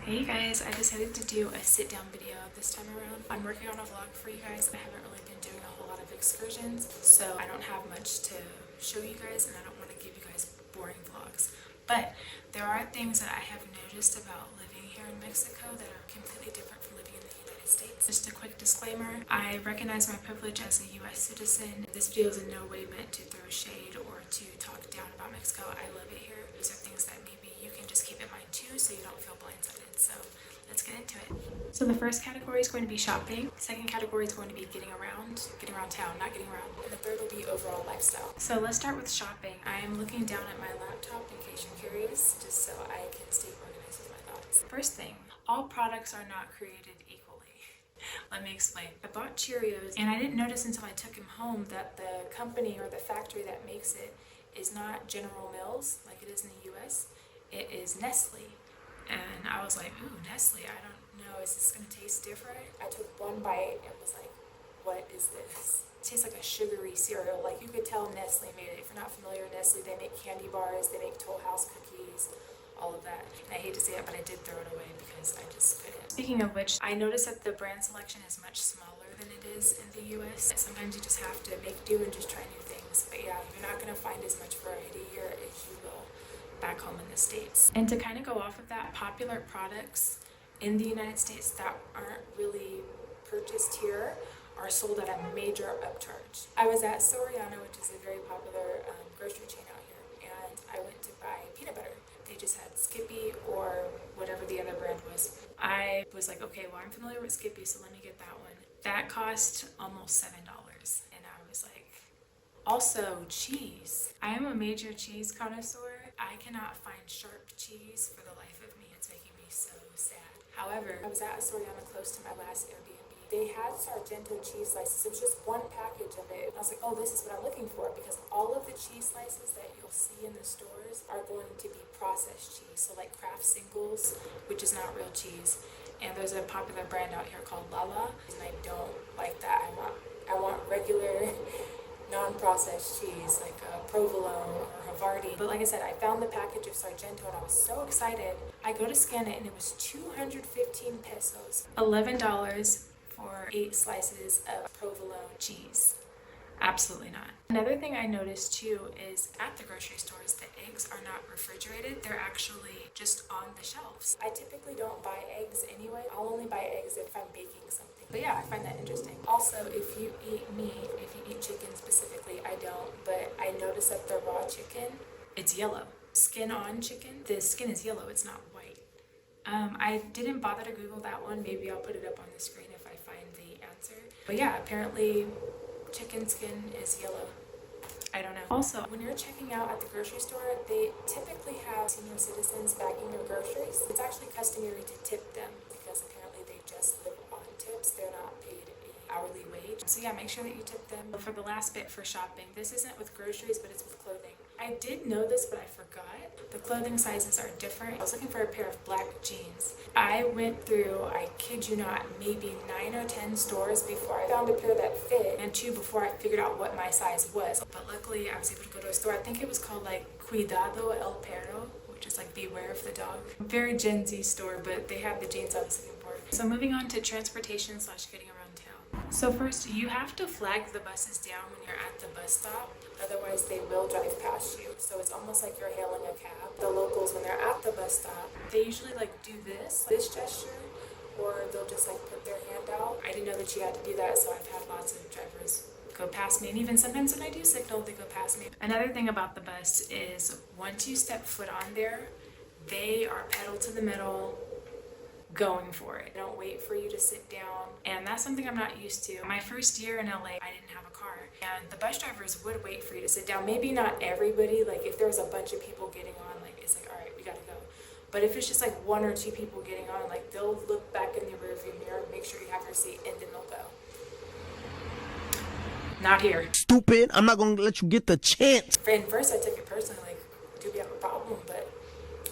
Hey guys, I decided to do a sit down video this time around. I'm working on a vlog for you guys. I haven't really been doing a whole lot of excursions, so I don't have much to show you guys and I don't want to give you guys boring vlogs. But there are things that I have noticed about living here in Mexico that are completely different from living in the United States. Just a quick disclaimer, I recognize my privilege as a US citizen. This video is in no way meant to throw shade or to talk down about Mexico. I love it here. These are things that maybe you can just keep in mind too so you don't feel blindsided. So let's get into it. So the first category is going to be shopping. Second category is going to be getting around town, not getting around. And the third will be overall lifestyle. So let's start with shopping. I am looking down at my laptop in case you're curious, just so I can stay organized with my thoughts. First thing, all products are not created equally. Let me explain. I bought Cheerios and I didn't notice until I took them home that the company or the factory that makes it is not General Mills like it is in the US. It is Nestle. And I was like, ooh, Nestle, I don't know, is this gonna taste different? I took one bite and was like, what is this? It tastes like a sugary cereal. Like you could tell Nestle made it. If you're not familiar with Nestle, they make candy bars, they make Toll House cookies, all of that. And I hate to say it, but I did throw it away because I just couldn't. Speaking of which, I noticed that the brand selection is much smaller than it is in the US. Sometimes you just have to make do and just try new things. But yeah, you're not gonna find as much variety here as you will back home in the States. And to kind of go off of that, popular products in the United States that aren't really purchased here are sold at a major upcharge. I was at Soriana, which is a very popular grocery chain out here, and I went to buy peanut butter. They just had Skippy or whatever the other brand was. I was like, okay, well, I'm familiar with Skippy, so let me get that one. That cost almost $7, and I was like, also cheese. I am a major cheese connoisseur. I cannot find sharp cheese for the life of me. It's making me so sad. However, I was at a Soriana close to my last Airbnb. They had Sargento cheese slices. It was just one package of it. I was like, oh, this is what I'm looking for, because all of the cheese slices that you'll see in the stores are going to be processed cheese. So like Kraft Singles, which is not real cheese. And there's a popular brand out here called Lala, and I don't like that. I want regular non-processed cheese like provolone or Havarti. But like I said, I found the package of Sargento and I was so excited. I go to scan it and it was 215 pesos, $11 for 8 slices of provolone cheese. Absolutely not. Another thing I noticed too is at the grocery stores, the eggs are not refrigerated. They're actually just on the shelves. I typically don't buy eggs anyway. I'll only buy eggs if I'm baking something. But yeah, I find that interesting. Also, if you eat meat, if you eat chicken specifically, I don't, but I noticed that the raw chicken, it's yellow. Skin on chicken, the skin is yellow, it's not white. I didn't bother to Google that one. Maybe I'll put it up on the screen if I find the answer. But yeah, apparently chicken skin is yellow. I don't know. Also, when you're checking out at the grocery store, they typically have senior citizens bagging their groceries. It's actually customary to tip them because apparently they just live on tips. They're not paid an hourly wage. So yeah, make sure that you tip them. For the last bit for shopping, this isn't with groceries, but it's with clothing. I did know this, but I forgot. The clothing sizes are different. I was looking for a pair of black jeans. I went through, I kid you not, maybe 9 or 10 stores before I found a pair that fit, and 2 before I figured out what my size was. But luckily, I was able to go to a store. I think it was called like Cuidado el Perro, which is like beware of the dog. Very Gen Z store, but they have the jeans I was looking for. So moving on to transportation / getting around town. So first, you have to flag the buses down when you're at the bus stop. Otherwise, they will drive past you. So it's almost like you're hailing a cab. The locals, when they're at the bus stop, they usually like do this gesture, or they'll just like put their hand out. I didn't know that you had to do that, so I've had lots of drivers go past me, and even sometimes when I do signal, they go past me. Another thing about the bus is once you step foot on there, they are pedal to the metal, going for it. They don't wait for you to sit down, and that's something I'm not used to. My first year in LA, I didn't have a car, and the bus drivers would wait for you to sit down. Maybe not everybody, like if there was a bunch of people getting on, like it's like, all right, we gotta go. But if it's just like 1 or 2 people getting on, like they'll look back in the rearview mirror, make sure you have your seat, and then they'll go. Not here. Stupid, I'm not gonna let you get the chance. And first I took it personally, like, do we have a problem? But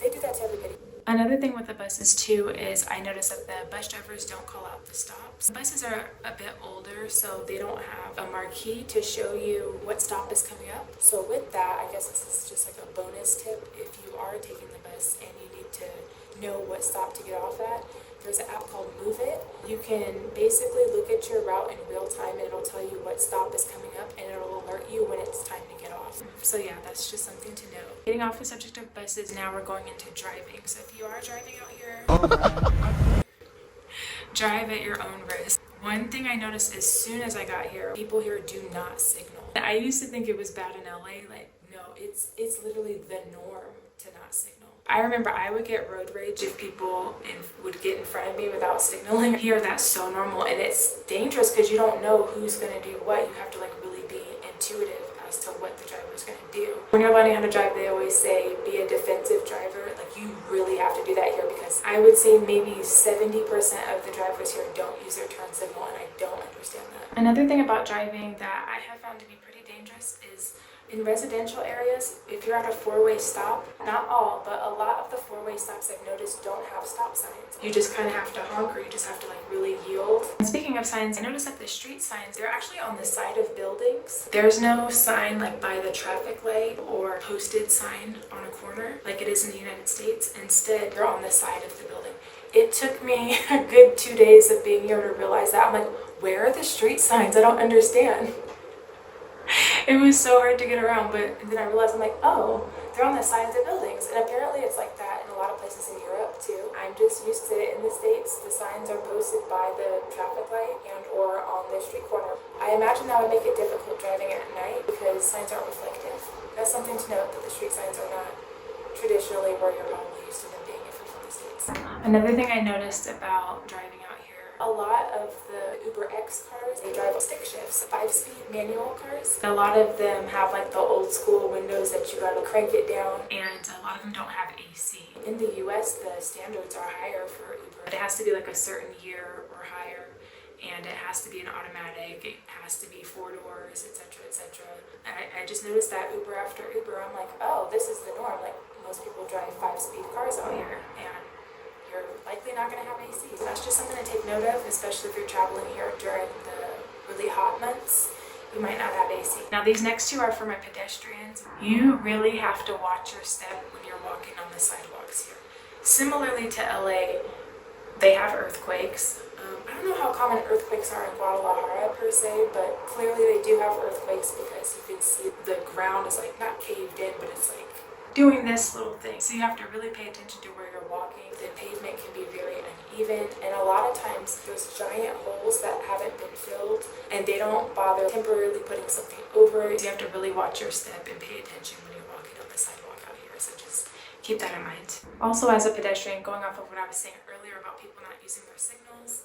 they do that to everybody. Another thing with the buses too is I noticed that the bus drivers don't call out the stops. The buses are a bit older, so they don't have a marquee to show you what stop is coming up. So with that, I guess this is just like a bonus tip. If you are taking the bus and you need to know what stop to get off at, there's an app called Move It. You can basically look at your route in real time and it'll tell you what stop is coming up and it'll alert you when it's time to get off. So yeah, that's just something to know. Getting off the subject of buses, now we're going into driving. So if you are driving out here, drive at your own risk. One thing I noticed as soon as I got here, people here do not signal. I used to think it was bad in LA, like no, it's literally the norm to not signal. I remember I would get road rage if people would get in front of me without signaling. Here that's so normal and it's dangerous because you don't know who's going to do what. You have to like really be intuitive as to what the driver's going to do. When you're learning how to drive, they always say be a defensive driver. Like you really have to do that here because I would say maybe 70% of the drivers here don't use their turn signal and I don't understand that. Another thing about driving that I have found to be pretty dangerous is in residential areas, if you're at a four-way stop, not all, but a lot of the four-way stops I've noticed don't have stop signs. You just kind of have to honk or you just have to like really yield. And speaking of signs, I noticed that the street signs, they're actually on the side of buildings. There's no sign like by the traffic light or posted sign on a corner like it is in the United States. Instead, they're on the side of the building. It took me a good 2 days of being here to realize that. I'm like, where are the street signs? I don't understand. It was so hard to get around, but then I realized, I'm like, oh, they're on the sides of buildings. And apparently it's like that in a lot of places in Europe too. I'm just used to it in the States. The signs are posted by the traffic light and or on the street corner. I imagine that would make it difficult driving at night because signs aren't reflective. That's something to note, that the street signs are not traditionally where you're probably used to them being if you're from the States. Another thing I noticed about driving out here, a lot of the Uber X cars, they drive stick shifts, 5-speed manual cars. A lot of them have like the old school windows that you gotta crank it down, and a lot of them don't have AC. In the US, the standards are higher for Uber. It has to be like a certain year or higher, and it has to be an automatic, it has to be 4 doors, etc., etc. I just noticed that Uber after Uber, I'm like, oh, this is the norm. Like most people drive 5-speed cars out here, and you're likely not going to have AC. So that's just something to take note of, especially if you're traveling here during the really hot months. You might not have AC. Now these next two are for my pedestrians. You really have to watch your step when you're walking on the sidewalks here. Similarly to LA, they have earthquakes. I don't know how common earthquakes are in Guadalajara per se, but clearly they do have earthquakes because you can see the ground is like not caved in, but it's like doing this little thing. So you have to really pay attention to where you're walking. The pavement can be very uneven, and a lot of times there's giant holes that haven't been filled and they don't bother temporarily putting something over it. You have to really watch your step and pay attention when you're walking on the sidewalk out here, so just keep that in mind. Also, as a pedestrian, going off of what I was saying earlier about people not using their signals,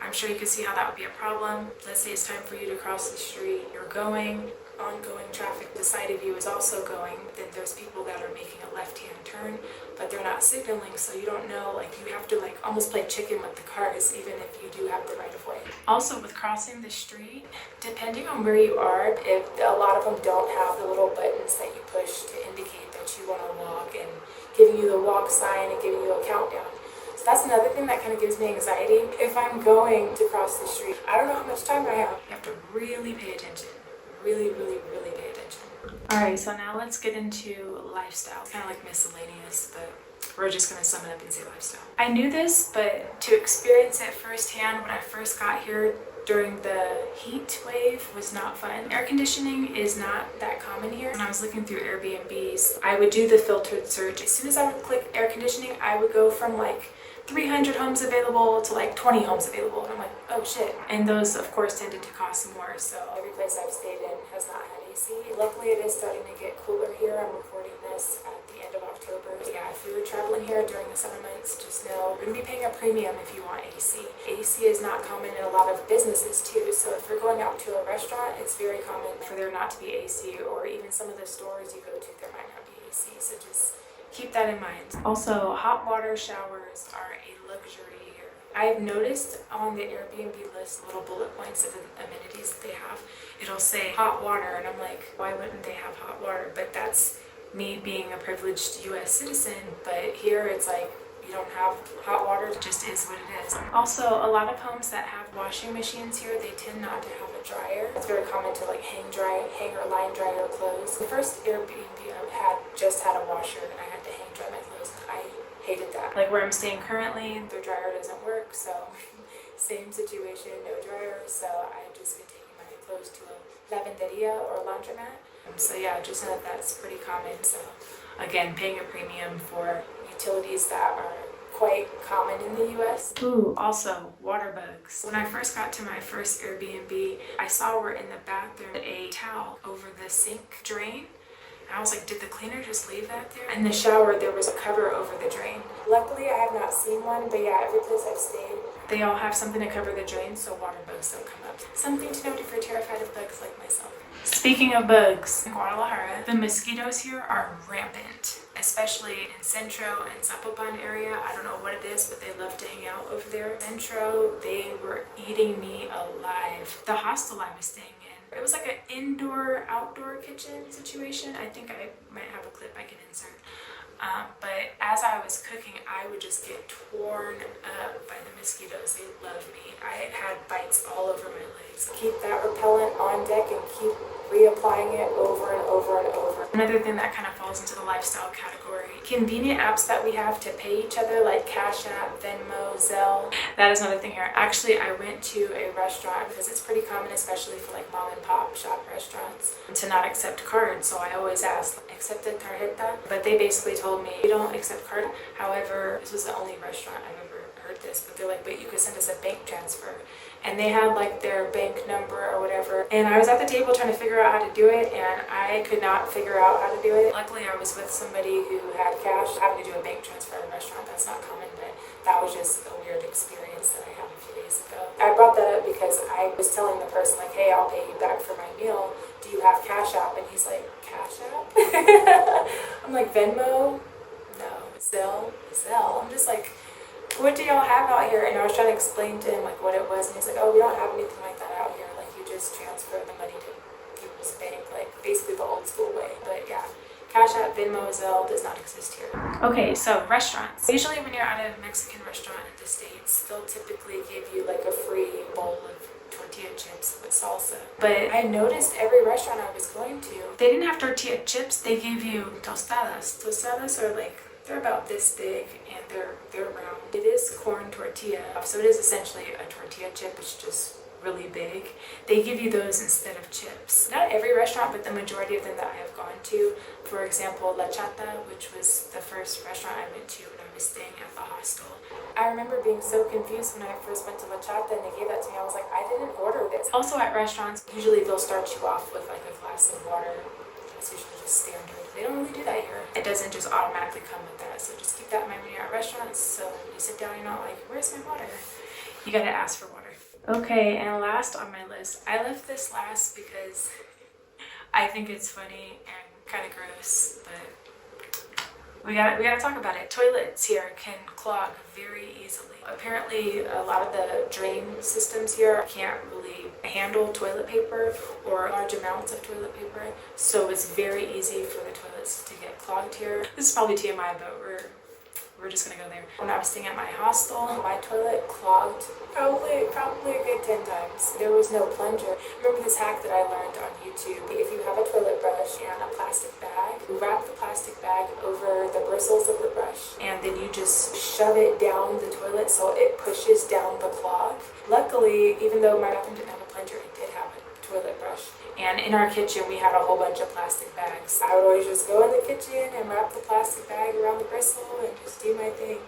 I'm sure you can see how that would be a problem. Let's say it's time for you to cross the street, you're going, ongoing traffic, the side of you is also going, then there's people that are making a left-hand turn, but they're not signaling, so you don't know, like you have to like almost play chicken with the cars even if you do have the right of way. Also with crossing the street, depending on where you are, if a lot of them don't have the little buttons that you push to indicate that you want to walk and giving you the walk sign and giving you a countdown. So that's another thing that kind of gives me anxiety. If I'm going to cross the street, I don't know how much time I have. You have to really pay attention. Really pay attention. Alright, so now let's get into lifestyle. It's kind of like miscellaneous, but we're just going to sum it up and say lifestyle. I knew this, but to experience it firsthand when I first got here during the heat wave was not fun. Air conditioning is not that common here. When I was looking through Airbnbs, I would do the filtered search. As soon as I would click air conditioning, I would go from like 300 homes available to like 20 homes available. And I'm like, oh shit. And those of course tended to cost more, so every place I've stayed in has not had AC. Luckily it is starting to get cooler here. I'm recording this at the end of October. So yeah, if you're traveling here during the summer months, just know you're gonna be paying a premium if you want AC. AC is not common in a lot of businesses too, so if you're going out to a restaurant, it's very common for there not to be AC, or even some of the stores you go to, there might not be AC, so just keep that in mind. Also, hot water showers are a luxury here. I've noticed on the Airbnb list little bullet points of the amenities that they have. It'll say hot water, and I'm like, why wouldn't they have hot water? But that's me being a privileged US citizen, but here it's like you don't have hot water, it just is what it is. Also, a lot of homes that have washing machines here, they tend not to have a dryer. It's very common to like hang or line dry your clothes. The first Airbnb I had just had a washer, and I had to hang dry my clothes. I hated that. Like where I'm staying currently, their dryer doesn't work, so same situation, no dryer, so I've just been taking my clothes to a lavanderia or laundromat. So yeah, just know that that's pretty common. So again, paying a premium for utilities that are quite common in the US. Ooh, also water bugs. When I first got to my first Airbnb, I saw where in the bathroom a towel over the sink drain. And I was like, did the cleaner just leave that there? In the shower, there was a cover over the drain. Luckily, I have not seen one, but yeah, every place I've stayed, they all have something to cover the drain so water bugs don't come up. Something to note if you're terrified of bugs like myself. Speaking of bugs, in Guadalajara, the mosquitoes here are rampant, especially in Centro and Zapopan area. I don't know what it is, but they love to hang out over there. Centro, they were eating me alive. The hostel I was staying in, it was like an indoor-outdoor kitchen situation. I think I might have a clip I can insert. But as I was cooking, I would just get torn up by the mosquitoes. They love me. I had bites all over my legs. Keep that repellent on deck and keep reapplying it over and over and over. Another thing that kind of falls into the lifestyle category, convenient apps that we have to pay each other like Cash App, Venmo, Zelle. That is another thing here. Actually, I went to a restaurant because it's pretty common, especially for like mom and pop shop restaurants, to not accept cards. So I always ask, accept a tarjeta? But they basically told me, you don't accept card. However, this was the only restaurant I've ever heard this, but they're like, but you could send us a bank transfer. And they had like their bank number or whatever. And I was at the table trying to figure out how to do it, and I could not figure out how to do it. Luckily, I was with somebody who had cash. Having to do a bank transfer at a restaurant, that's not common, but that was just a weird experience that I had a few days ago. I brought that up because I was telling the person like, hey, I'll pay you back for my meal. Do you have Cash App? And he's like, Cash App? I'm like, Venmo? No. Zelle? I'm just like, what do y'all have out here? And I was trying to explain to him like what it was, and he's like, oh, we don't have anything like that out here. Like you just transfer the money to people's bank, like basically the old school way. But yeah, Cash App, Venmo, Zelle does not exist here. Okay, so restaurants. Usually when you're at a Mexican restaurant in the States, they'll typically give you like a free bowl of tortilla chips with salsa. But I noticed every restaurant I was going to, they didn't have tortilla chips, they gave you tostadas. Tostadas are like, they're about this big and they're round. It is corn tortilla, so it is essentially a tortilla chip. It's just really big. They give you those instead of chips. Not every restaurant, but the majority of them that I have gone to. For example, La Chata, which was the first restaurant I went to when I was staying at the hostel. I remember being so confused when I first went to La Chata and they gave that to me. I was like, I didn't order this. Also at restaurants, usually they'll start you off with like a glass of water. It's usually just standard. They don't really do that here. It doesn't just automatically come with that. So just keep that in mind when you're at restaurants. So when you sit down, you're not like, where's my water? You gotta ask for water. Okay, and last on my list, I left this last because I think it's funny and kind of gross, but we gotta talk about it. Toilets here can clog very easily. Apparently, a lot of the drain systems here can't really handle toilet paper or large amounts of toilet paper, so it's very easy for the toilets to get clogged here. This is probably TMI, but we're just gonna go there. When I was staying at my hostel, my toilet clogged probably a good 10 times. There was no plunger. Remember this hack that I learned on YouTube? If you have a toilet brush and a plastic bag, wrap the plastic bag over the bristles of the brush, and then you just shove it down the toilet so it pushes down the clog. Luckily, even though my bathroom didn't have a plunger, it did have a toilet brush. And in our kitchen, we had a whole bunch of plastic bags. I would always just go in the kitchen and wrap the plastic bag around the bristle and just do my thing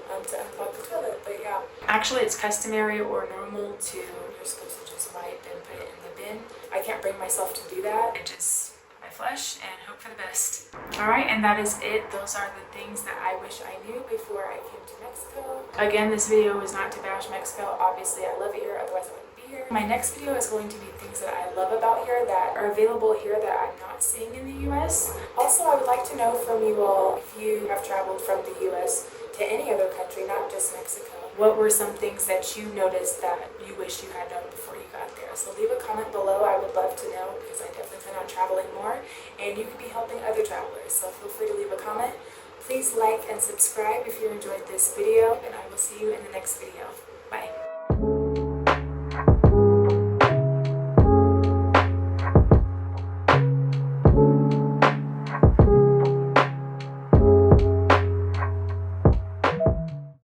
to unclog the toilet. But yeah, actually it's customary or normal to, you're supposed to just wipe and put it in the bin. I can't bring myself to do that. I flush and hope for the best. Alright, and that is it. Those are the things that I wish I knew before I came to Mexico. Again, this video was not to bash Mexico. Obviously, I love it here, otherwise I wouldn't be here. My next video is going to be things that I love about here that are available here that I'm not seeing in the US. Also, I would like to know from you all if you have traveled from the US to any other country, not just Mexico. What were some things that you noticed that you wish you had known before you got there? So leave a comment below. I would love to know because I definitely plan on traveling more and you could be helping other travelers. So feel free to leave a comment. Please like and subscribe if you enjoyed this video, and I will see you in the next video. Bye.